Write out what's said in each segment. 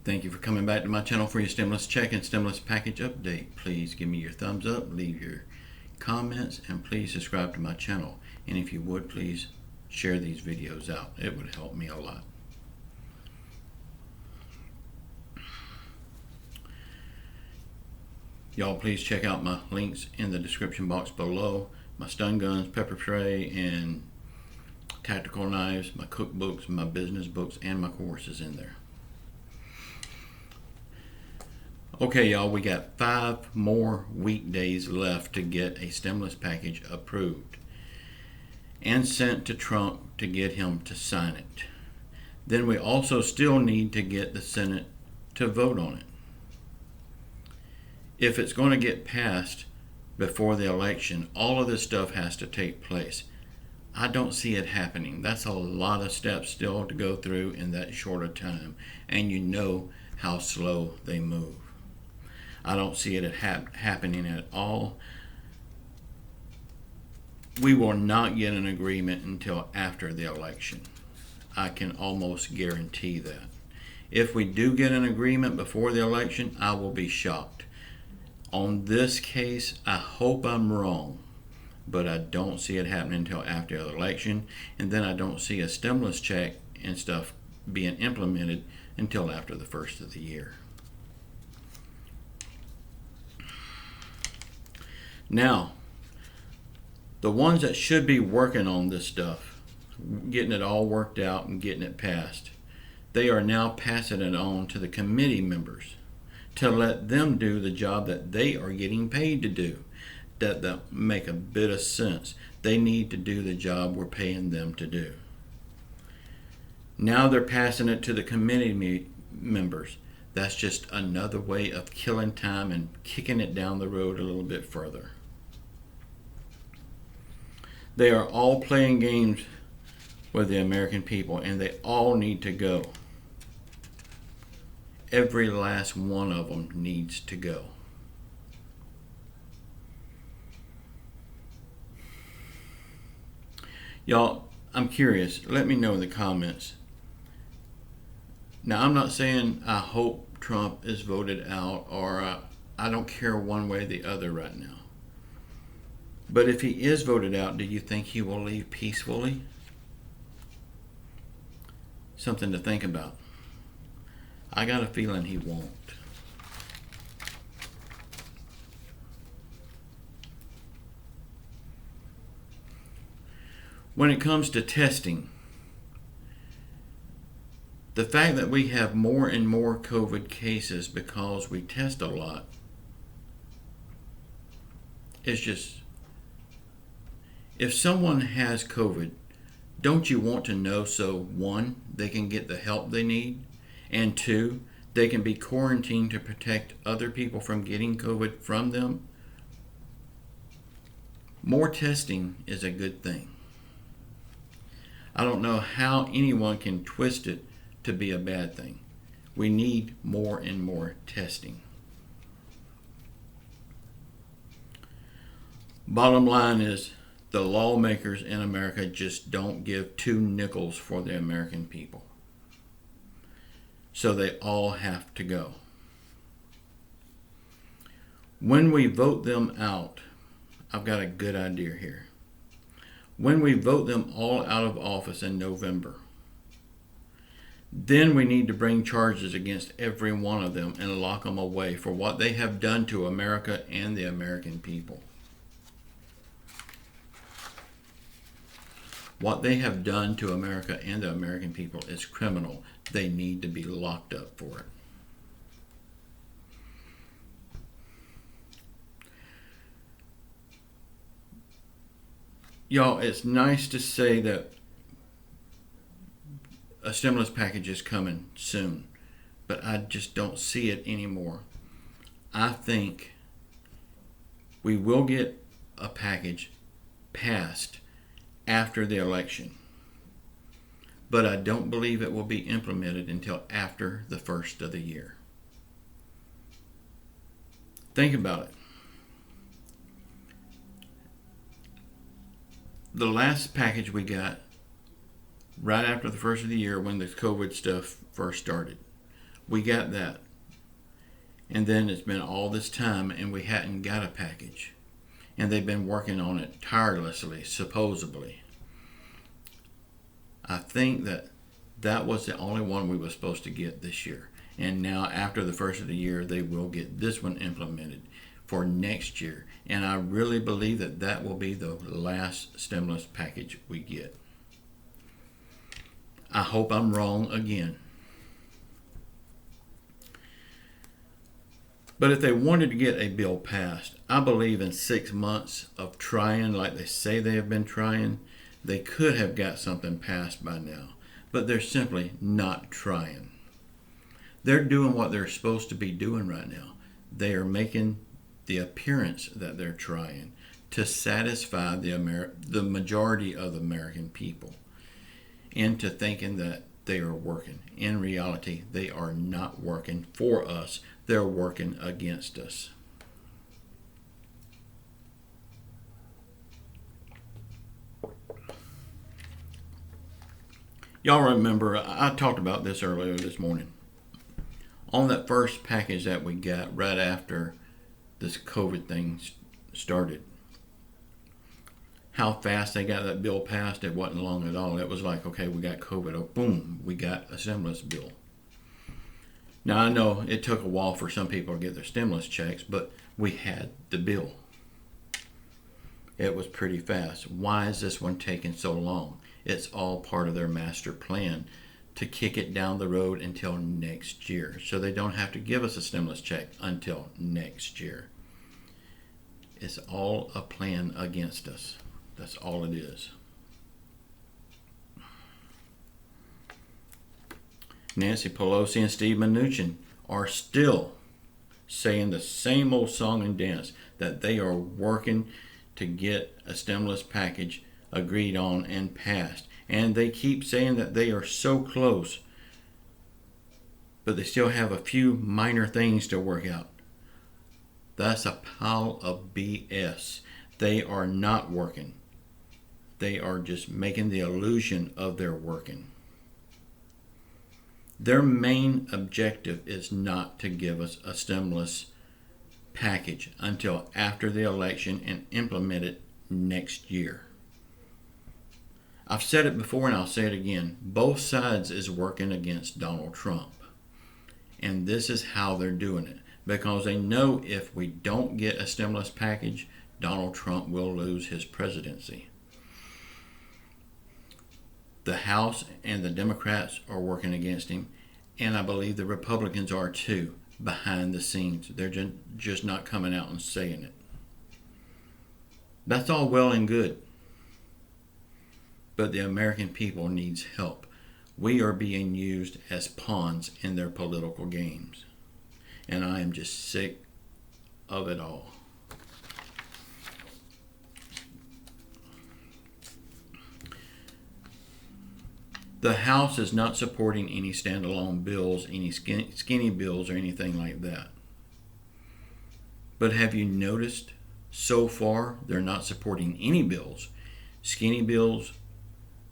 Thank you for coming back to my channel for your stimulus check and stimulus package update. Please give me your thumbs up, leave your comments, and please subscribe to my channel. And if you would, please share these videos out. It would help me a lot. Y'all please check out my links in the description box below. My stun guns, pepper spray, and tactical knives, my cookbooks, my business books, and my courses in there. Okay, y'all, we got 5 more weekdays left to get a stimulus package approved and sent to Trump to get him to sign it. Then we also still need to get the Senate to vote on it. If it's going to get passed before the election, all of this stuff has to take place. I don't see it happening. That's a lot of steps still to go through in that short a time, and you know how slow they move. I don't see it happening at all. We will not get an agreement until after the election. I can almost guarantee that. If we do get an agreement before the election, I will be shocked. On this case, I hope I'm wrong, but I don't see it happening until after the election, and then I don't see a stimulus check and stuff being implemented until after the first of the year. Now, the ones that should be working on this stuff, getting it all worked out and getting it passed, they are now passing it on to the committee members to let them do the job that they are getting paid to do. That make a bit of sense. They need to do the job we're paying them to do. Now they're passing it to the committee members. That's just another way of killing time and kicking it down the road a little bit further. They are all playing games with the American people, and they all need to go. Every last one of them needs to go. Y'all, I'm curious. Let me know in the comments. Now, I'm not saying I hope Trump is voted out, or I don't care one way or the other right now. But if he is voted out, do you think he will leave peacefully? Something to think about. I got a feeling he won't. When it comes to testing, the fact that we have more and more COVID cases because we test a lot is just, if someone has COVID, don't you want to know so, 1, they can get the help they need, and 2, they can be quarantined to protect other people from getting COVID from them? More testing is a good thing. I don't know how anyone can twist it to be a bad thing. We need more and more testing. Bottom line is, the lawmakers in America just don't give 2 nickels for the American people. So they all have to go. When we vote them out, I've got a good idea here. When we vote them all out of office in November, then we need to bring charges against every one of them and lock them away for what they have done to America and the American people. What they have done to America and the American people is criminal. They need to be locked up for it. Y'all, it's nice to say that a stimulus package is coming soon, but I just don't see it anymore. I think we will get a package passed after the election, but I don't believe it will be implemented until after the first of the year. Think about it. The last package we got right after the first of the year, when the COVID stuff first started, We got that. And then it's been all this time and we hadn't got a package. And they've been working on it tirelessly, supposedly. I think that was the only one we were supposed to get this year. And now after the first of the year, they will get this one implemented for next year. And I really believe that will be the last stimulus package we get. I hope I'm wrong again. But if they wanted to get a bill passed, I believe in 6 months of trying like they say they have been trying, they could have got something passed by now. But they're simply not trying. They're doing what they're supposed to be doing right now. They are making the appearance that they're trying to satisfy the majority of the American people into thinking that they are working. In reality, they are not working for us. They're working against us. Y'all remember, I talked about this earlier this morning. On that first package that we got right after this COVID thing started, how fast they got that bill passed, it wasn't long at all. It was like, okay, we got COVID, oh, boom, we got a stimulus bill. Now, I know it took a while for some people to get their stimulus checks, but we had the bill. It was pretty fast. Why is this one taking so long? It's all part of their master plan to kick it down the road until next year. So they don't have to give us a stimulus check until next year. It's all a plan against us. That's all it is. Nancy Pelosi and Steve Mnuchin are still saying the same old song and dance that they are working to get a stimulus package agreed on and passed. And they keep saying that they are so close, but they still have a few minor things to work out. That's a pile of BS. They are not working. They are just making the illusion of their working. Their main objective is not to give us a stimulus package until after the election and implement it next year. I've said it before and I'll say it again. Both sides is working against Donald Trump. And this is how they're doing it. Because they know if we don't get a stimulus package, Donald Trump will lose his presidency. The House and the Democrats are working against him. And I believe the Republicans are too, behind the scenes. They're just not coming out and saying it. That's all well and good. But the American people needs help. We are being used as pawns in their political games. And I am just sick of it all. The House is not supporting any standalone bills, any skinny bills or anything like that. But have you noticed so far they're not supporting any bills? Skinny bills,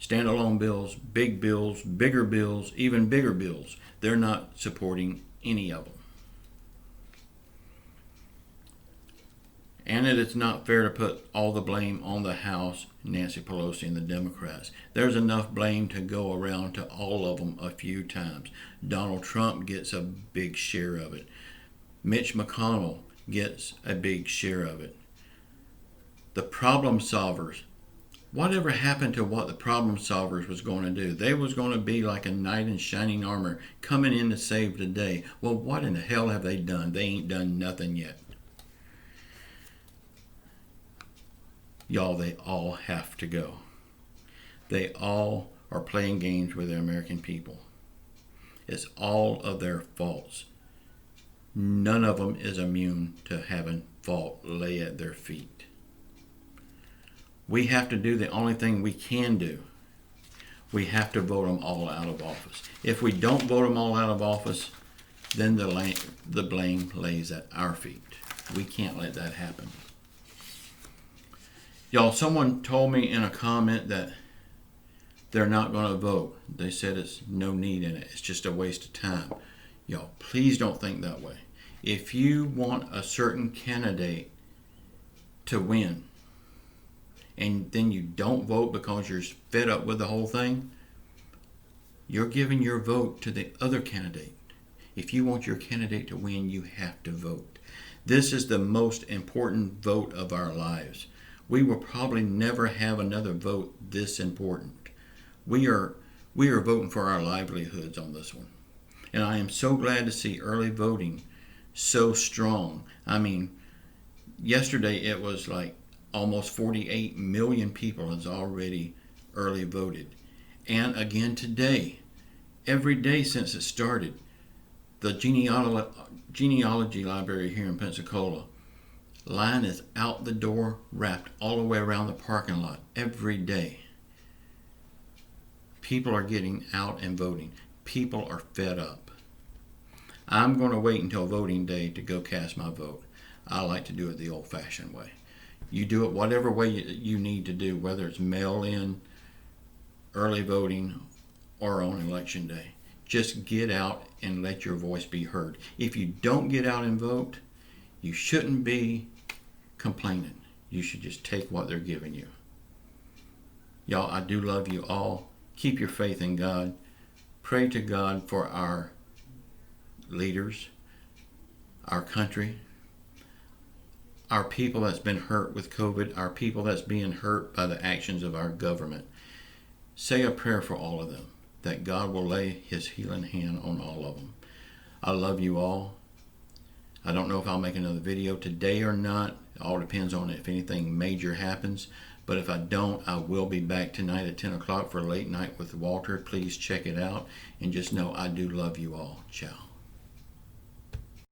standalone bills, big bills, bigger bills, even bigger bills. They're not supporting any of them. And it is not fair to put all the blame on the House, Nancy Pelosi, and the Democrats. There's enough blame to go around to all of them a few times. Donald Trump gets a big share of it. Mitch McConnell gets a big share of it. The problem solvers. Whatever happened to what the problem solvers was going to do? They was going to be like a knight in shining armor coming in to save the day. Well, what in the hell have they done? They ain't done nothing yet. Y'all, they all have to go. They all are playing games with the American people. It's all of their faults. None of them is immune to having fault lay at their feet. We have to do the only thing we can do. We have to vote them all out of office. If we don't vote them all out of office, then the blame lays at our feet. We can't let that happen. Y'all, someone told me in a comment that they're not going to vote. They said it's no need in it. It's just a waste of time. Y'all, please don't think that way. If you want a certain candidate to win and then you don't vote because you're fed up with the whole thing, you're giving your vote to the other candidate. If you want your candidate to win, you have to vote. This is the most important vote of our lives. We will probably never have another vote this important. We are voting for our livelihoods on this one. And I am so glad to see early voting so strong. I mean, yesterday it was like almost 48 million people has already early voted. And again today, every day since it started, the genealogy library here in Pensacola, line is out the door, wrapped all the way around the parking lot every day. People are getting out and voting. People are fed up. I'm going to wait until voting day to go cast my vote. I like to do it the old-fashioned way. You do it whatever way you need to do, whether it's mail-in, early voting, or on election day. Just get out and let your voice be heard. If you don't get out and vote, you shouldn't be complaining. You should just take what they're giving you. Y'all, I do love you all. Keep your faith in God. Pray to God for our leaders, our country, our people that's been hurt with COVID, our people that's being hurt by the actions of our government. Say a prayer for all of them, that God will lay his healing hand on all of them. I love you all. I don't know if I'll make another video today or not. It all depends on if anything major happens. But if I don't, I will be back tonight at 10 o'clock for Late Night with Walter. Please check it out. And just know I do love you all. Ciao.